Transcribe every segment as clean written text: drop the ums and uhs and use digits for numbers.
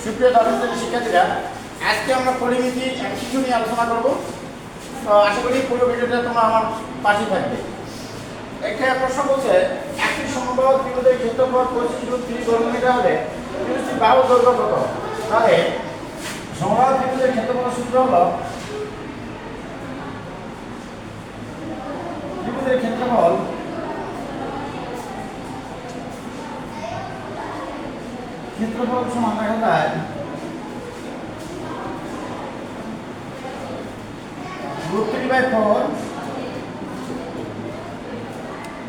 সুপ্রিয় দশম শ্রেণীর শিক্ষার্থীরা, আজকে আমরা পরিমিতি কিছু নিয়ে আলোচনা করব। তো আশা করি পুরো ভিডিওটা তোমরা আমার পাশে থাকবে। একটা প্রশ্ন বলছে, একটি সমবাহু ত্রিভুজের ক্ষেত্রফল 25 × 30 বর্গমিটার হলে ত্রিভুজটির বাহু দৈর্ঘ্য কত? তাহলে সমবাহু ত্রিভুজের ক্ষেত্রফলের সূত্র হলো ত্রিভুজের ক্ষেত্রফল সমান দেখা যায় √3/4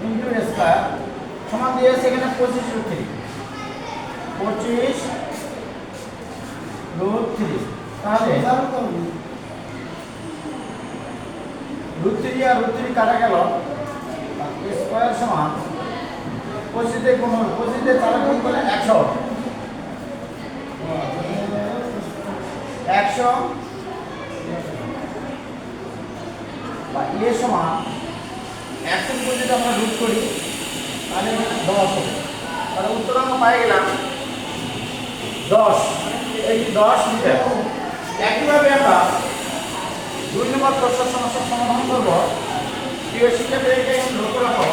ইন্টু স্কয়ার সমান দিয়েছে এখানে 25√3 তাহলে √3 আর √3 কাটা গেল, স্কয়ার সমান 25 দিয়ে গুণ 25 দিয়ে 4 গুণ করলে 100 বা এ সমান 100 যদি আমরা রুট করি তাহলে 10 হবে। তাহলে উত্তর আমরা পাই গেলাম 10, এই 10 মিটার। একইভাবে আমরা 2 নম্বর প্রশ্নের সমস্যার সমাধান করব। প্রিয় শিক্ষার্থীদেরকে লক্ষ্য রাখো,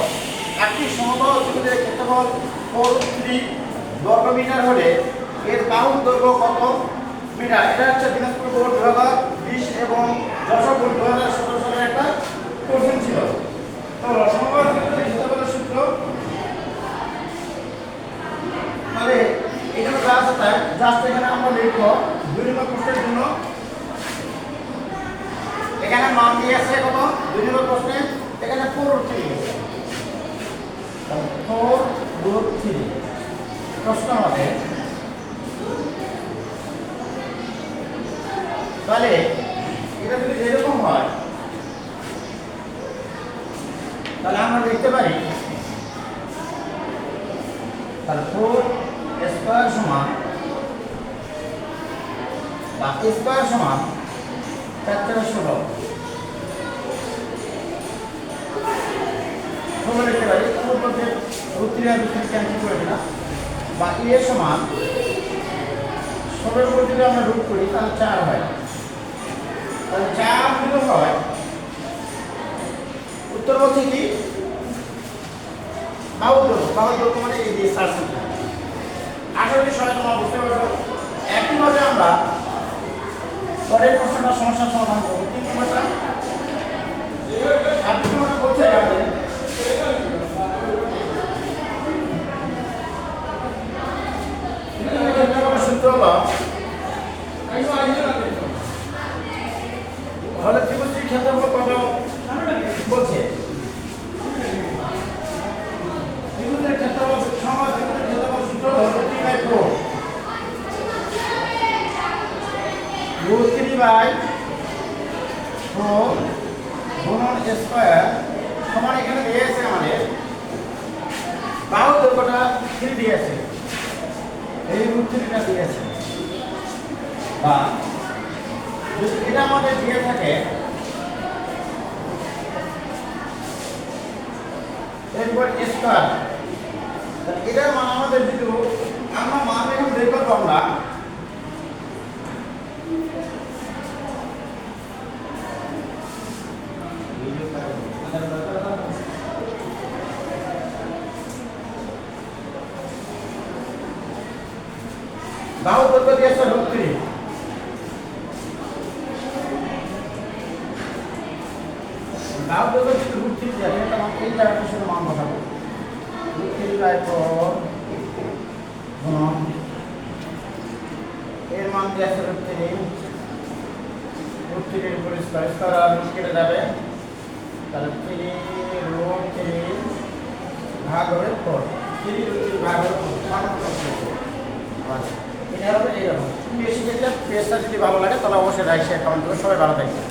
একটি সমবাহু ত্রিভুজের ক্ষেত্রফল 4√3 বর্গমিটার হলে এর বাহুর দৈর্ঘ্য কত মিটার? এটা হচ্ছে দিনাজপুর বোর্ড 2020 এবং যশোর বোর্ড 2017 সালের একটা কোশ্চেন ছিল। তো সমবাহু ত্রিভুজের ক্ষেত্রফলের সূত্র, তাহলে এখানে যা আছে তাই জাস্ট এখানে আমরা লিখব 2 নম্বর প্রশ্নের জন্য এখানে মান দিয়ে আছে কত? 2 নম্বর প্রশ্নে এখানে 4√3 আছে। 4√3 প্রশ্ন হবে, তাহলে এটা যদি এরকম হয় তাহলে আমরা লিখতে পারি তাহলে 4 স্কয়ার সমান বা স্কয়ার সমান 4×16 লিখতে পারি। √3 আর √3 ক্যান্সেল করে দিলাম, বা এ সমান 16 যদি আমরা রুট করি তাহলে 4 হয়। তাহলে 4 যদি হয় উত্তর বলছে কি বাহু দৈর্ঘ্য মানে এই দিয়ে সার্চ করতে হবে। আশা করি সবাই তোমরা বুঝতে পারছো। একইভাবে আমরা পরের প্রশ্নটা সমস্যার সমাধান করবো। 3 নম্বরটা বলছে সূত্র হলো ত্রিভুজটির ক্ষেত্রফল কত বলছে। ত্রিভুজের ক্ষেত্রফল সূত্র হলো √3/4 গুণন স্কয়ার সমান এখানে দিয়েছে আমাদের বাহু দৈর্ঘ্যটা 3 দিয়েছে, এই √3টা দিয়েছে, বা যদি এটা আমাদের দিয়ে থাকে এরপর স্কয়ার, এটার মান আমাদের যেহেতু আমরা মান এখন বের করবো, আমরা বাহু দৈর্ঘ্য দিয়েছে √3, বাহু দৈর্ঘ্য যদি √3 জানি তখন এই জায়গাটার সাথে মান বসাবো। √3/4 গুণন এর মান দিয়েছে √3 এর উপর স্কয়ার আর কেটে যাবে, তাহলে 3√3 ভাগ হবে 4, 3√3 ভাগ হবে 4। এটা হবে এইরকম। বেশি ক্ষেত্রে পেজটা যদি ভালো লাগে তাহলে অবশ্যই লাইক শেয়ার কমেন্ট করে সবাই ভালো থাকবে।